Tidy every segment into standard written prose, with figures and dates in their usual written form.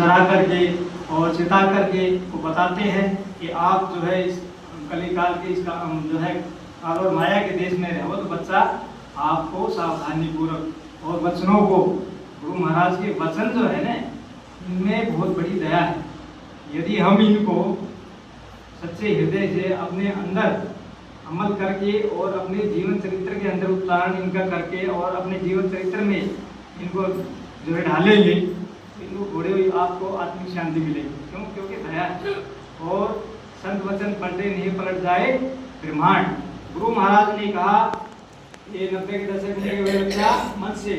डरा करके और चिता करके वो बताते हैं कि आप जो है इस कलिकाल के इसका जो है काल और माया के देश में रहो, तो बच्चा आपको सावधानी पूर्वक और वचनों को, गुरु महाराज के वचन जो है ना, इनमें बहुत बड़ी दया है। यदि हम इनको सच्चे हृदय से अपने अंदर अमल करके और अपने जीवन चरित्र के अंदर उतारण इनका करके और अपने जीवन चरित्र में इनको जो है ढालेंगे, इनको घोड़े हुई आपको आत्मिक शांति मिलेगी। क्यों? क्योंकि दया है। और संत वचन पलटे नहीं पलट जाए ब्रह्मांड। गुरु महाराज ने कहा, ये 90 के दशक में ये बच्चा मत से,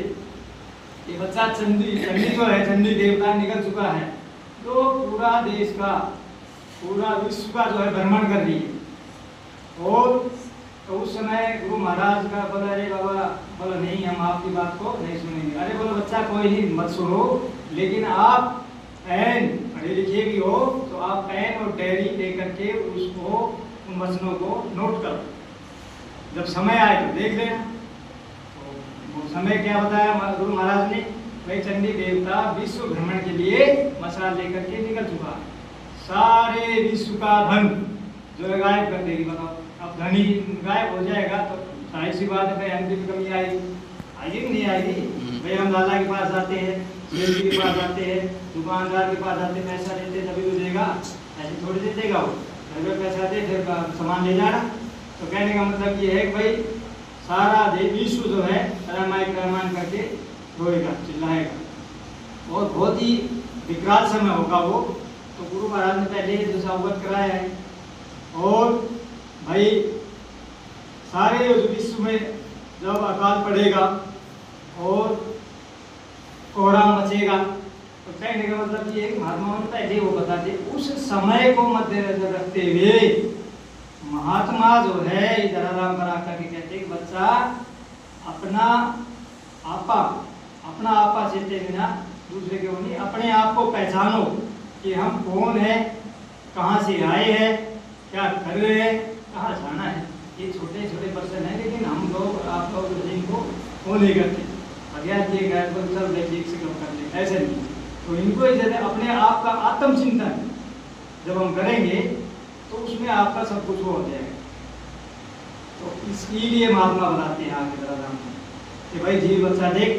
ये बच्चा चंडी जो है, चंडी देवता निकल चुका है, तो पूरा देश का, पूरा विश्व का जो है भ्रमण कर रही है। और तो उस समय गुरु महाराज का बोला, अरे बाबा, बोला नहीं, हम आपकी बात को नहीं सुनेंगे। अरे बोला बच्चा कोई नहीं, मत सुनो, लेकिन आप पेन, पढ़े लिखे भी हो तो आप पेन और डायरी लेकर के उसको, उन वचनों को नोट करो, जब समय आए तो देख लेना। तो वो समय क्या बताया गुरु महाराज ने, भाई चंडी देवता विश्व भ्रमण के लिए मशाल लेकर के निकल चुका है, सारे विश्व का धन जो है गायब कर देगी। बताओ, अब धनी गायब हो जाएगा तो जाहिर सी बात है भाई अन्न की कमी आएगी, आएगी नहीं आएगी? भाई हम लाला के पास जाते हैं, सेठ के पास जाते हैं, दुकानदार के पास जाते, पैसा देते तभी तो देगा, ऐसे थोड़ी दे देगा वो। घर में पैसा दे फिर सामान ले जाना। तो कहने का मतलब ये है कि भाई सारा विश्व जो है रामायण करके रोएगा, चिल्लाएगा, और बहुत ही विकराल समय होगा वो। तो गुरु महाराज ने पहले ही दूसरा अवगत कराया है। और भाई सारे विश्व में जब अकाल पड़ेगा और कोहरा मचेगा, तो कहने का मतलब ये महात्माओं ने पहले वो बताते, उस समय को मद्देनजर रखते हुए महात्मा जो है इधर आराम पर आकर के कहते कि बच्चा अपना आपा चेते बिना दूसरे के नहीं, अपने आप को पहचानो कि हम कौन है, कहाँ से आए हैं, क्या कर रहे हैं, कहाँ जाना है। ये छोटे छोटे पर्सन है, लेकिन हम लोग, आप लोग इनको वो नहीं करते, अज्ञान किए गए तो सब देखिए से कम कर ले, ऐसे नहीं। तो इनको जैसे अपने आप का आत्मचिंतन जब हम करेंगे तो उसमें आपका सब कुछ हो जाएगा। तो इसलिए महात्मा बताते हैं आगे तरह कि भाई जी बच्चा देख,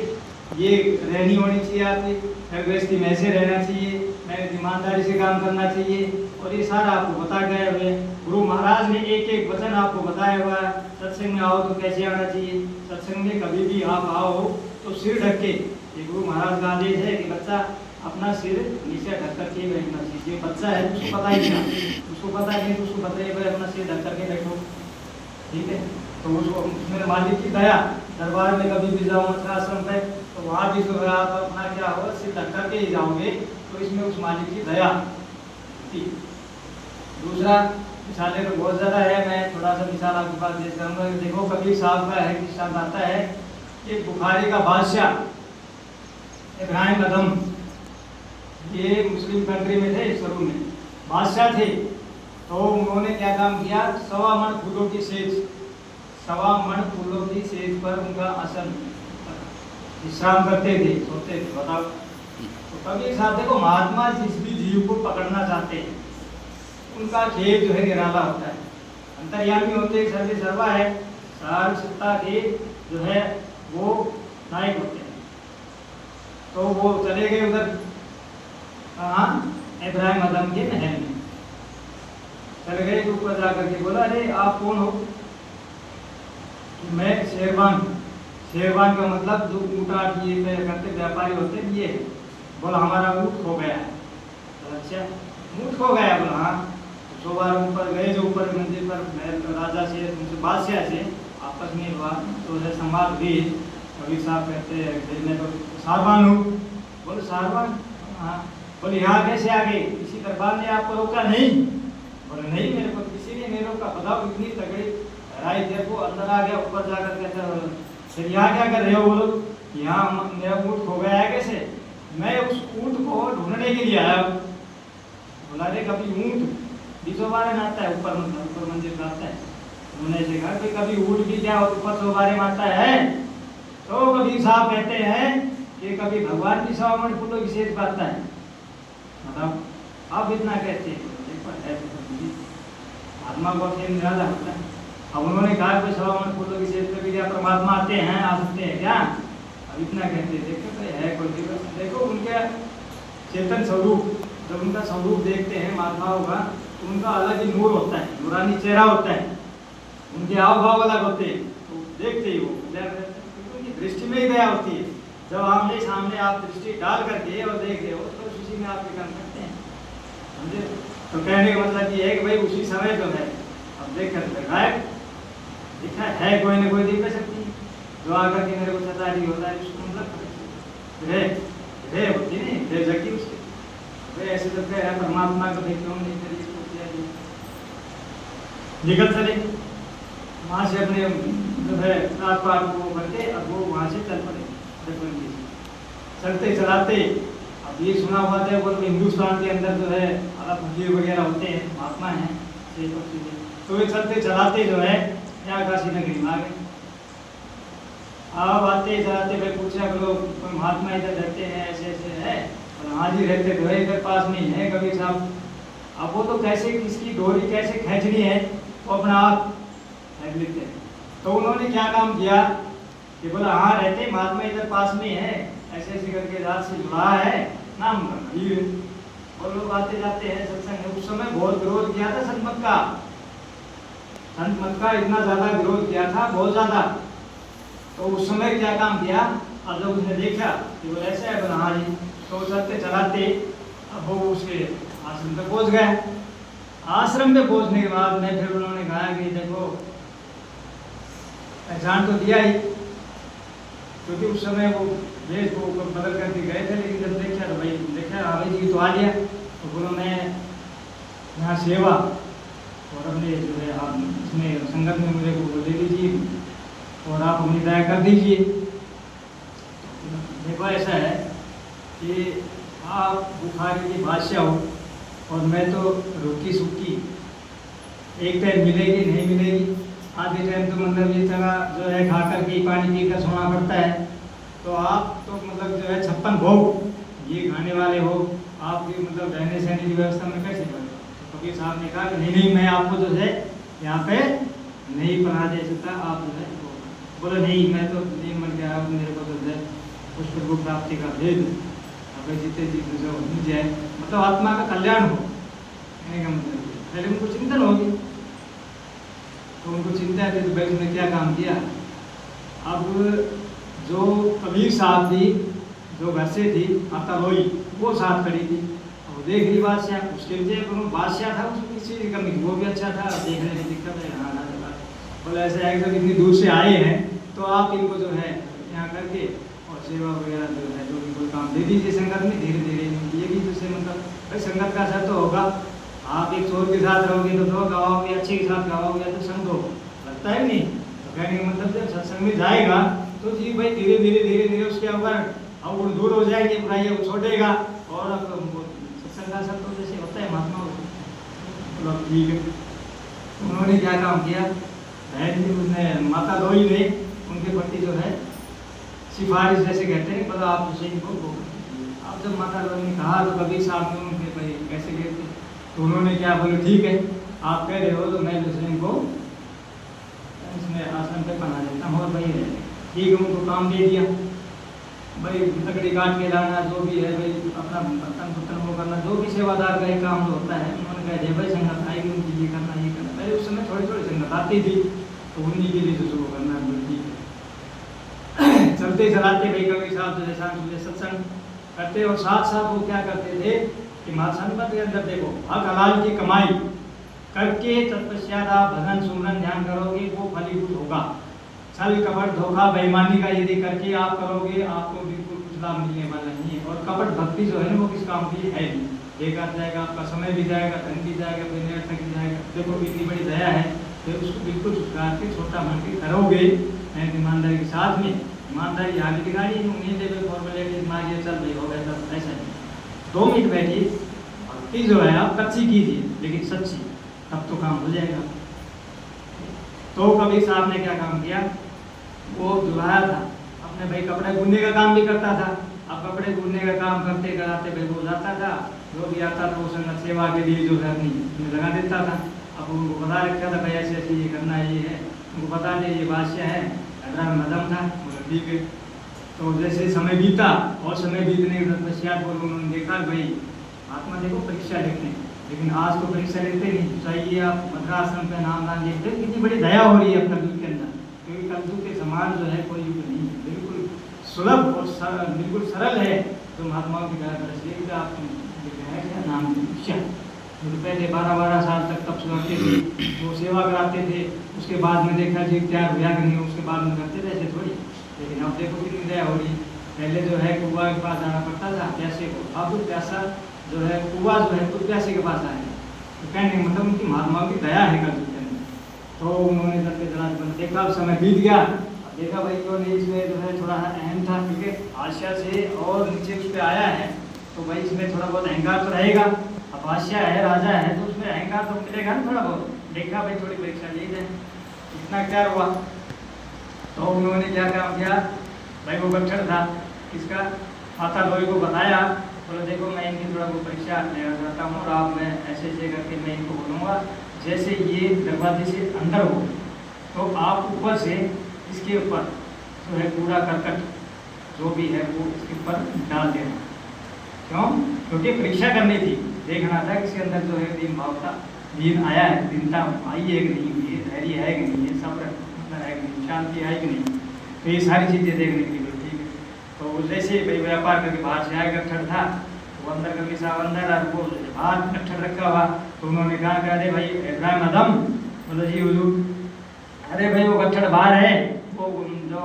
ये रहनी होनी चाहिए आपकी, गृहस्थी में ऐसे रहना चाहिए, मैं ईमानदारी से काम करना चाहिए, और ये सारा आपको बता गए हुए। गुरु महाराज ने एक एक वचन आपको बताया हुआ है। सत्संग में आओ तो कैसे आना चाहिए, सत्संग में कभी भी आप आओ तो सिर ढक के, ये गुरु महाराज का आदेश है कि बच्चा अपना सिर नीचे ढक कर के बैठना चाहिए। बच्चा है उसको पता ही नहीं, उसको पता नहीं, उसको बताइए भाई अपना सिर ढक करके बैठो, ठीक है। तो उसको मेरे मालिक की दया, दरबार में कभी भी जाओ आश्रम पे, तो वहाँ भी जो है आप अपना क्या होगा, सिर ढक करके ही जाओगे, तो इसमें उस मालिक की दया। दूसरा मिसालें तो बहुत ज़्यादा है, मैं थोड़ा सा मिसाल आपके पास दे करूँगा। देखो कबीर साहब का है, किस्सा आता है कि बुखारी का बादशाह इब्राहिम अदम, ये मुस्लिम कंट्री में थे, शुरू में बादशाह थे। तो उन्होंने क्या काम किया, 1.25 मन फूलों की सेज, 1.25 मन फूलों की सेज पर उनका आसन विश्राम करते थे, सोते थे। बताओ, तो कबीर साहब देखो, महात्मा जिस भी जीव को पकड़ना चाहते हैं उनका खेल जो है निराला होता है, अंतर्यामी होते हैं, सर्वे सर्वा है, सार सत्ता के जो है वो नायक होते हैं। तो वो चले गए उधर, कहाँ, इब्राहिम अदम के महल में चले गए। ऊपर जाकर के बोला, अरे आप कौन हो? मैं शेरवान, शेरवान का मतलब जो ऊँटा ये करते व्यापारी होते हैं, ये बोला हमारा ऊँट खो गया है। तो अच्छा ऊँट खो गया? बोला हाँ। 2 बार ऊपर गए, जो ऊपर मंदिर पर राजा से, उनसे बादशाह से आपस में बात तो है, संवाद हुई। कबीर साहब कहते हैं मैं तो सारवान हूँ। बोले सारवान? हाँ। बोले यहाँ कैसे आ गए, किसी दरबार ने आपको रोका नहीं? बोले नहीं, मेरे को किसी ने नहीं रोका। बताओ इतनी तगड़ी लड़ाई, देखो अंदर आ गया, ऊपर जाकर कहते फिर यहाँ क्या कर रहे हो? बोलो यहाँ मेरा ऊँट खो गया है। कैसे? मैं उस ऊँट को ढूंढने के लिए आया हूँ। बोला रे कभी ऊँट बीसों बारे में आता है, ऊपर मंदिर में आता है। उन्होंने देखा कि कभी ऊँट भी क्या ऊपर 100 बारे में आता है। तो कबीर साहब कहते हैं कि कभी भगवान की 100 मन फूलों की सेज पाता है। इतना कहते हैं, देखो है तो आत्मा को अकेले निराला होता है। अब उन्होंने कहा कोई 1.25 मन फूलों की सेहत पे क्या परमात्मा आते हैं, आ सकते हैं क्या? अब इतना कहते हैं, देखो भाई है कोई दिवस, देखो उनका चेतन स्वरूप, जब उनका स्वरूप देखते हैं महात्माओं का, तो उनका अलग ही नूर होता है, नूरानी चेहरा होता है, उनके हाव भाव अलग होते हैं, तो देखते ही वो उनकी दृष्टि में ही दया होती है। जब आमने सामने आप दृष्टि डाल करके और देख रहे हो तो उसी में आप कर्म करते हैं, समझे? तो कहने का मतलब ये है कि भाई उसी समय जो है अब देख कर गायब दिखा है, कोई ना कोई दिख सकती है जो आकर के मेरे को सतारी होता है, उसको मतलब रे होती नहीं रे जगी उसके वे ऐसे लगता है परमात्मा को देख क्यों नहीं करिए, निकल चले वहाँ से अपने जो है रात पार को करके, अब वो वहाँ से चल पड़े चलते चलाते। अब ये सुना हुआ था वो हिंदुस्तान के अंदर जो है अलग मंदिर वगैरह होते हैं, महात्मा हैं, तो वे चलते चलाते जो है यहाँ काशी नगरी में आ गए। अब आते चलाते भाई पूछा करो कोई महात्मा इधर रहते हैं, ऐसे ऐसे है, और हाँ जी रहते तो है इधर पास नहीं है कभी साहब। अब वो तो कैसे किसकी डोरी कैसे खींचनी है वो अपना आप देख लेते हैं। तो उन्होंने क्या काम किया कि बोला हाँ रहते महात्मा इधर पास में है, ऐसे ऐसे करके रात से जुड़ा है, नाम का और लोग आते जाते हैं सत्संग। उस समय बहुत विरोध किया था संत मत का इतना ज्यादा विरोध किया था, बहुत ज्यादा। तो उस समय क्या काम किया, और जब उसने देखा कि वो ऐसा है बोला हाँ जी, तो चलते चलाते अब वो उसके आश्रम पे पहुंच गए। आश्रम पे पहुंचने के बाद में फिर उन्होंने कहा कि देखो पहचान तो दिया ही, क्योंकि उस समय वो वेश को बदल करके गए थे, लेकिन जब देखा तो भाई देखा हाँ भाई जी तो आ गया। तो बोलो मैं यहाँ सेवा और अपने जो है आप इसमें संगत में मुझे को दे दीजिए और आप अपनी दया कर दीजिए। देखो ऐसा है कि आप बुखारी की बादशाह हो और मैं तो रुकी सुखी, एक टाइम मिलेगी नहीं मिलेगी, आधे टाइम तो मतलब ये तरह जो है खा कर के पानी पी कर सोना पड़ता है। तो आप तो मतलब जो है 56 भोग ये खाने वाले हो, आप भी मतलब रहने सहने की व्यवस्था में कैसे करें? तो कबीर साहब ने कहा कि नहीं मैं आपको जो है यहाँ पे नहीं पढ़ा दे सकता, आप जो है बोले नहीं मैं तो नहीं मन के आया, मेरे को जो है पुष्प को प्राप्ति का भेद अगर जीते जी जो मिल जाए, मतलब आत्मा का कल्याण हो, मतलब पहले उनको चिंतन होगी। तो उनको चिंता थी तो भाई उसने क्या काम किया, अब जो कबीर साहब थी जो घर से थी माता रोई वो साथ खड़ी थी, वो देख रही बादशाह, उसके लिए बादशाह था उसको किसी चीज़ करने की, वो भी अच्छा था देखने में दिक्कत है हाँ बोले ऐसे है कि इतनी दूर से आए हैं तो आप इनको जो है यहाँ करके और सेवा वगैरह जो है जो भी कोई काम दे दीजिए संगत में, धीरे धीरे ये भी जैसे मतलब भाई संगत का असर तो होगा, आप एक चोर के साथ रहोगे तो दो गवाओगे, अच्छे के साथ गवाओगे तो संग हो लगता है नहीं। तो कहने का मतलब जब सत्संग में जाएगा तो जी भाई धीरे धीरे उसके ऊपर अब वो दूर हो जाएंगे, बुराइयाँ वो छोड़ेगा और अब सत्संग का असर तो जैसे होता है महात्मा को। ठीक है उन्होंने क्या काम किया, बहन जी उसने माता दोई ने उनके प्रति जो है सिफारिश जैसे कहते हैं मतलब आप हुसैन को अब जब माता दोई ने कहा तो कबीर साहब ने उनके भाई कैसे कहते, तो उन्होंने क्या बोले ठीक है आप कह रहे हो तो मैं हुसैन को इसमें आश्रम पे पढ़ा देता हूँ और भाई ठीक है उनको काम दे दिया। भाई लकड़ी काट के लाना जो भी है भाई अपना बर्तन वो करना जो भी सेवादार का एक काम जो होता है, उन्होंने कहा जय भाई संगत आएगी उनकी ये करना ये करना। पहले उस समय थोड़ी थोड़ी संगत आती थी तो उन्हीं के लिए जो शुरू करना ठीक है। चलते चलाते भाई कभी साहब जो जैसा सत्संग करते और साथ साथ वो क्या करते थे कि महासंगत के अंदर देखो हक हलाल की कमाई करके तत्पश्चात आप भजन सुमरन ध्यान करोगे वो फलीभूत होगा। छल कपट धोखा बेईमानी का यदि करके आप करोगे आपको बिल्कुल कुछ लाभ मिलने वाला नहीं है। और कपट भक्ति जो है ना वो किस काम की है नहीं, बेकार जाएगा, आपका समय भी जाएगा, धन भी जाएगा, बेनियर्थक भी जाएगा। देखो इतनी बड़ी दया है तो उसको बिल्कुल स्वीकार के छोटा मान के करोगे ईमानदारी के साथ में, ईमानदारी आगे की गाड़ी उन्हीं लेवल फॉर्मेलिटी मांगिए चल भाई हो गया सब ऐसा नहीं। 2 मिनट बैठिए भक्ति जो है आप कच्ची कीजिए लेकिन सच्ची, तब तो काम हो जाएगा। तो कबीर साहब ने क्या काम किया, वो जुलाया था अपने भाई कपड़े बुनने का काम भी करता था। अब कपड़े बुनने का काम करते कराते भाई वो जाता था जो भी आता था वो संगत सेवा के लिए जो है अपनी लगा देता था। अब उनको बता रखा था भाई ऐसे ऐसे ये करना ये है, उनको बता दिया ये बादशाह है, हैदराबाद मदम था, बोला ठीक है। तो जैसे समय बीता और समय बीतने के पश्चात उन्होंने देखा भाई आत्मा देखो परीक्षा लेते हैं, लेकिन आज तो परीक्षा लेते नहीं। चाहिए आप भद्राश्रम पे नाम दान देखते हैं, कितनी बड़ी दया हो रही है कलयुग के अंदर, क्योंकि कलयुग के समान जो है कोई युग नहीं है, बिल्कुल सुलभ और बिल्कुल सरल है जो महात्माओं की दया दर्श आप नाम दीक्षा। जो पहले 12-12 साल तक तप सुनाते थे, वो सेवा कराते थे, उसके बाद में देखा जी त्याग हुआ कि नहीं, उसके बाद में करते थे ऐसे थोड़ी। लेकिन अब देखो कितनी दया हो रही। पहले जो है कुआ के पास जाना पड़ता था प्यासे को, अब प्यासा जो है कुआ जो है तो प्यासे के पास आए। तो कहने मतलब उनकी महात्माओं की दया है कल के अंदर। तो उन्होंने करके जरा देखा, समय बीत गया, देखा भाई क्यों नहीं इसमें जो है थोड़ा अहम था, क्योंकि आशा से और नीचे उस पर आया है तो भाई इसमें थोड़ा बहुत अहंकार तो रहेगा। अब बादशाह है, राजा है, तो उसमें अहंकार तो मिलेगा ना थोड़ा बहुत। देखा भाई थोड़ी परीक्षा ली जाए, इतना क्या हुआ। तो उन्होंने क्या काम किया, भाई वो गठर था इसका, माता लोई को बताया, बोला देखो मैं इनकी थोड़ा वो परीक्षा लेना चाहता हूँ और आप मैं ऐसे ऐसे करके मैं इनको बोलूँगा, जैसे ये दरवाजे से अंदर हो तो आप ऊपर से इसके ऊपर जो है कूड़ा करकट जो भी है वो इसके ऊपर डाल देना। क्यों? क्योंकि परीक्षा करनी थी, देखना था कि इसके अंदर जो है दीन भाव था, दीन आया है, दीनता आई है कि नहीं हुई है, धैर्य है कि नहीं है, सब्र है कि नहीं, शांति है कि नहीं, तो ये सारी चीज़ें देखने के लिए ठीक है। तो जैसे भाई व्यापार करके बाहर से आया गठर था, वो अंदर कभी साहब अंदर और वो बाहर गठर रखा हुआ। तो उन्होंने कहा कि अरे भाई इब्राहिम अदम, बोलो जी हुजूर, अरे भाई वो गठर बाहर है, वो जो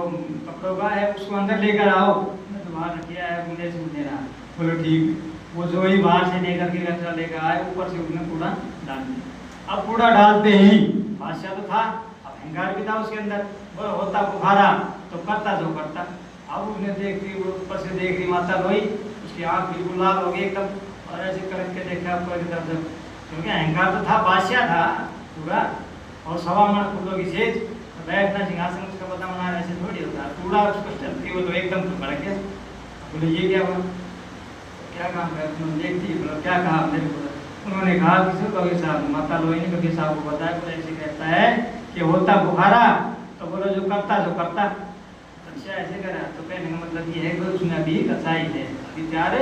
कपड़ों का है उसको अंदर लेकर आओ, मैं तो बाहर रखा है मुझे से मुझे रहा। बोलो ठीक। वो जो ही बाहर से लेकर के गठरा लेकर आए, ऊपर से उसने कूड़ा डाल दिया। अब कूड़ा डालते ही बादशाह तो था, अब अहंकार भी था उसके अंदर, वो होता बुखारा तो करता जो करता। अब उसने देख ली, वो ऊपर से देख रही माता लोई, उसकी आँख बिल्कुल लाल हो गई एकदम, और ऐसे करके के देखा ऊपर की तरफ, क्योंकि अहंकार तो था, बादशाह था पूरा, और 1.25 फुटों की सेज, बैठना सिंहासन उसका पता मना ऐसे थोड़ी होता, कूड़ा उसको चलती वो तो एकदम भड़क गया। बोले ये क्या हुआ, क्या काम है, उन्होंने देखती, बोला क्या कहा मेरे को। उन्होंने कहा कि कबीर साहब, माता लोई ने कबीर साहब को बताया, तो ऐसे कहता है कि होता बुखारा तो बोलो जो करता जो करता। अच्छा ऐसे करा, तो कहने का मतलब ये है कि उसमें अभी कसाई है, अभी तैयार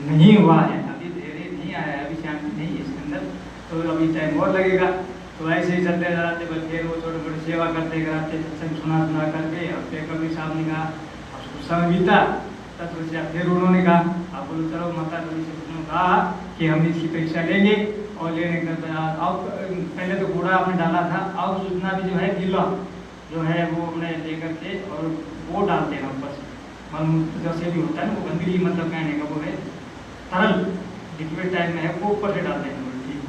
नहीं हुआ है, अभी धैर्य नहीं आया है, अभी शांति नहीं है इसके अंदर, तो अभी टाइम और लगेगा। तो ऐसे ही चलते जाते, बस फिर वो छोटे छोटे सेवा करते कराते सत्संग सुना करके, और फिर कबीर साहब ने कहा अब समय बीता, तब फिर उन्होंने कहा आप बोलो चलो माता जी से उन्होंने कहा कि हम इसकी परीक्षा लेंगे, और लेने के बाद अब पहले तो कूड़ा आपने डाला था, अब जितना भी जो है गीला जो है वो हमने लेकर के और वो डालते हैं ऊपर से, मतलब जैसे भी होता है ना वो गंदगी, मतलब कहने का वो है तरल लिक्विड टाइप में है, वो ऊपर से डालते हैं। ठीक।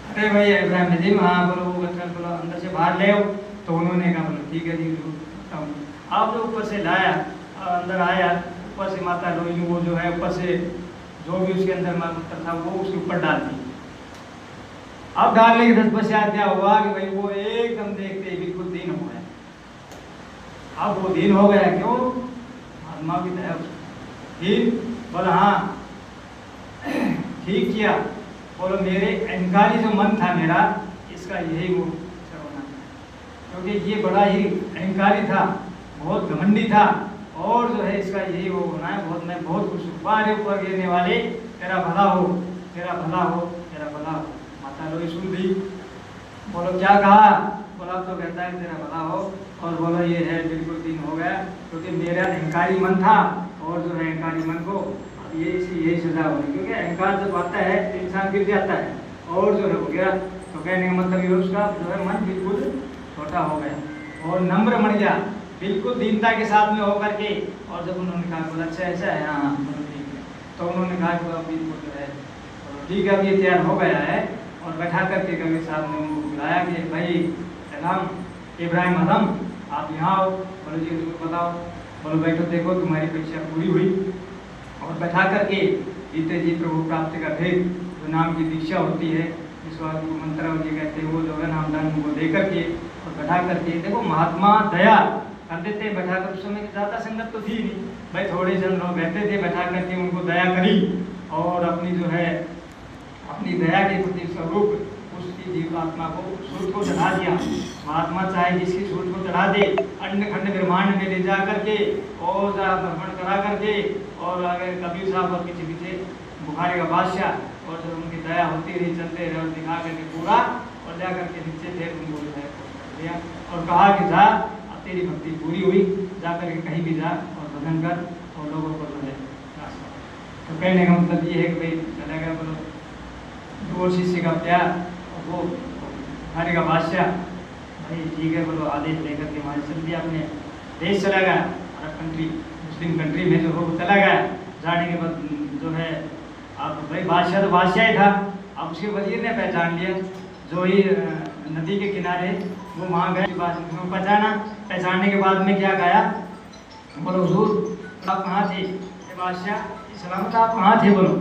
अरे भाई इब्राहिम जी हाँ बोलो वो गठर बोलो अंदर से बाहर ले आओ। तो उन्होंने कहा बोलो ठीक है जी, आप जो ऊपर से लाया, अंदर आया, ऊपर से माता लोई ने वो जो है ऊपर से जो भी उसके अंदर मालूम था वो उसके ऊपर डाल दी। अब डालने के 10 पश्चात क्या हुआ कि भाई वो एकदम देखते ही बिल्कुल दीन हो गया। अब वो दीन हो गया, क्यों? आत्मा की दया दीन। बोला हाँ ठीक किया, बोलो मेरे अहंकारी जो मन था मेरा, इसका यही वो होना, क्योंकि ये बड़ा ही अहंकारी था, बहुत घमंडी था, और जो है इसका यही वो होना है, बहुत मैं बहुत खुश हूँ। बारे ऊपर गिरने वाले तेरा भला हो, तेरा भला हो, तेरा भला हो। माता लोई सुन ली, बोलो क्या कहा, बोला तो कहता है तेरा भला हो, और बोलो ये है बिल्कुल दिन हो गया, क्योंकि मेरा अहंकारी मन था, और जो है अहंकारी मन को अब यही सजा होगी, क्योंकि अहंकार जब आता है तो इंसान गिर जाता है, और जो है हो गया। तो कहने का मतलब ये उसका जो है मन बिल्कुल छोटा हो गया और नम्र बन गया, बिल्कुल दीनता के साथ में होकर के। और जब उन्होंने कहा बोला अच्छा ऐसा है, हाँ ठीक है, तो उन्होंने कहा कि अब बिल्कुल जो है ठीक है अब ये तैयार हो गया है। और बैठा करके कबीर साहब ने उनको बुलाया कि भाई सलाम इब्राहिम अदम आप यहाँ आओ। बोलो जी बताओ, बोलो बैठो, देखो तुम्हारी परीक्षा पूरी हुई। और बैठा करके जीते जी प्रभु प्राप्ति का भेद जो नाम की दीक्षा होती है, जिसको मंत्र जी कहते हैं, वो जो है नामदान को दे करके और बैठा करके देखो महात्मा दया कर देते बैठा कर। उस समय ज़्यादा संगत तो थी नहीं भाई, थोड़े जन लोग रहते थे, बैठा करके उनको दया करी और अपनी जो है अपनी दया के प्रति स्वरूप उसकी जीवात्मा को सूर्य को चढ़ा दिया। महात्मा चाहे जिसकी सूर्य को चढ़ा दे, अंड खंड ब्रह्मांड में ले जा करके और भ्रमण करा करके, और अगर कबीर साहब और पीछे पीछे बुखारी का बादशाह, और जब उनकी दया होती रही चलते रहे और दिखा करके पूरा, और जा करके नीचे थे उनको दिया और कहा कि जा अब तेरी भक्ति पूरी हुई, जा करके कहीं भी जा और भजन कर और लोगों को जो है। तो कहने का मतलब ये है कि भाई चलेगा बोलो दो शिष्य का प्यार, वो बुखारी का बादशाह भाई ठीक है बोलो आदेश लेकर के वहाँ चल दिया, अपने देश चला गया, अरब कंट्री मुस्लिम कंट्री में जो हो चला गया। जाने के बाद जो है अब भाई बादशाह तो बादशाह ही था, अब उसके वजीर ने पहचान लिया, जो ही नदी के किनारे वो वहाँ गए, पहचानने के बाद में क्या कहा, बोलो हुजूर आप कहाँ थे, बादशाह सलामत आप कहाँ थे, बोलो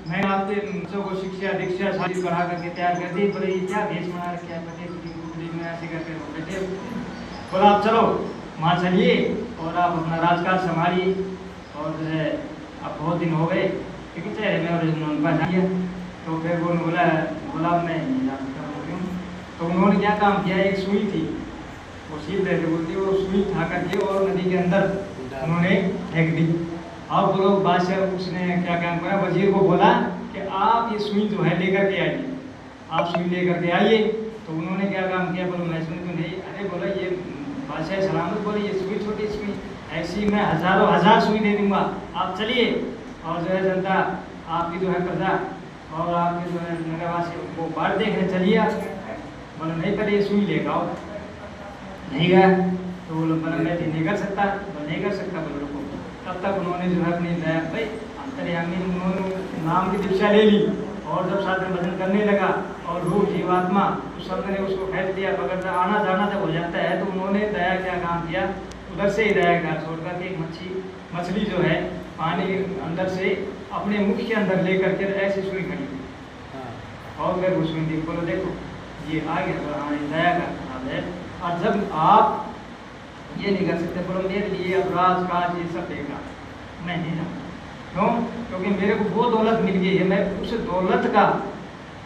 मैं आपके बच्चों को शिक्षा दीक्षा शादी पढ़ा करके तैयार कर दी, बोले ये क्या भेष बना रखे हैं, में ऐसे करके बैठे, बोला आप चलो वहाँ चलिए और आप अपना राजकाज संभालिए, और जो है अब बहुत दिन हो गए क्योंकि चेहरे में और उनका जानिए। तो फिर वो बोला मैं नहीं जा सकता क्यों, तो उन्होंने क्या काम किया, एक सुई थी वो सील रहे थे, बोलती वो सुई उठा करके और नदी के अंदर उन्होंने फेंक दी। अब वो लोग बादशाह उसने क्या काम करा, वजीर को बोला कि आप ये सुई जो है लेकर के आइए, आप सुई लेकर के आइए। तो उन्होंने क्या काम किया, बोलो मैं सुई तो नहीं, अरे बोला ये बादशाह सलामत, बोले ये सुई छोटी सुई ऐसी मैं हजारों हजार सुई दे दूंगा, आप चलिए और जो है जनता आपकी जो है प्रजा और आपके जो है नगरवासी वो बाढ़ देखने चलिए आप। बोले नहीं पहले ये सुई लेकर आओ, नहीं गया तो बोलो बोला मैं नहीं कर सकता, तो नहीं कर सकता बोलो रुको। तब तक उन्होंने जो है अपनी दया भाई अंतर्यामी उन्होंने नाम की दीक्षा ले ली, और जब साथ में भजन करने लगा और रूह जीवात्मा उस शब्द ने उसको फैल दिया, अगर आना जाना जब हो जाता है तो उन्होंने दया क्या काम किया, उधर से ही दया का छोड़ करके एक मछली जो है पानी के अंदर से अपने मुख के अंदर ले करके ऐसी सुई खड़ी और फिर वो सुई दी, बोलो देखो ये आ गया, हाँ दया का खराब है। और जब आप ये नहीं कर सकते, बोलो मेरे लिए अब राजकाज ये सब देखा मैं नहीं जानता, क्यों, क्योंकि मेरे को वो दौलत मिल गई है, मैं उस दौलत का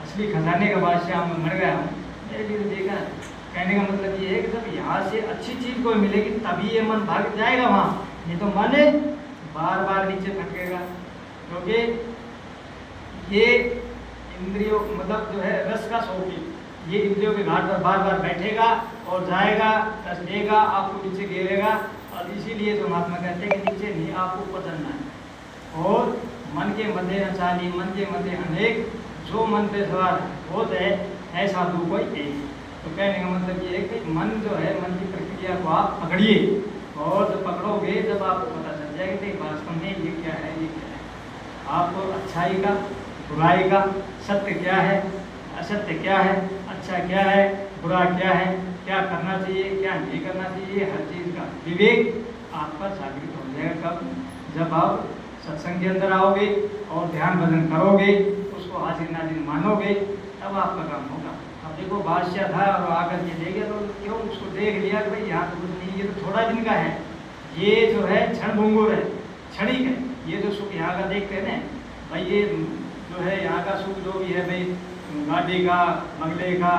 असली खजाने का बादशाह में मर गया हूँ, मेरे लिए तो देखा है। कहने का मतलब ये है कि जब यहाँ से अच्छी चीज़ को मिलेगी तभी ये मन भाग जाएगा वहाँ, नहीं तो मन बार बार नीचे भटकेगा, क्योंकि ये इंद्रियों मतलब जो है रस का शौकी, ये इंद्रियों के घाट पर बार बार बैठेगा और जाएगा, रस लेगा, आपको नीचे गिरेगा। और इसीलिए जो महात्मा कहते हैं कि नीचे नहीं आपको ऊपर चलना है, और मन के मध्य अचाली मन के मध्य अनेक, जो मन पे सवार होता है ऐसा तू कोई एक। तो कहने का मतलब ये है कि मन जो है मन की प्रक्रिया को आप पकड़िए, और जब पकड़ोगे जब आपको पता चल जाएगा कि वास्तव में ये क्या है, ये क्या है, आपको अच्छाई का बुराई का, सत्य क्या है असत्य क्या है, अच्छा क्या है बुरा क्या है, क्या करना चाहिए क्या नहीं करना चाहिए, हर चीज़ का विवेक आप पर जागृत हो जाएगा। कब, जब आप सत्संग के अंदर आओगे और ध्यान भजन करोगे, उसको हाजिर नाजिर मानोगे, तब आपका काम होगा। अब देखो बादशाह था और आकर के देखे तो क्यों उसको देख लिया कि भाई यहाँ तो कुछ नहीं, ये तो थोड़ा दिन का है, ये जो है क्षण भंगुर है, क्षणिक है, ये जो सुख यहाँ का देखते हैं ना भाई, ये जो है यहाँ का सुख जो भी है भाई गाड़ी का बंगले का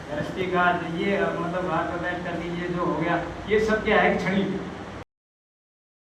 गृहस्थी का, ये मतलब घर पर बैठ करके ये जो हो गया ये सब क्या है क्षणिक।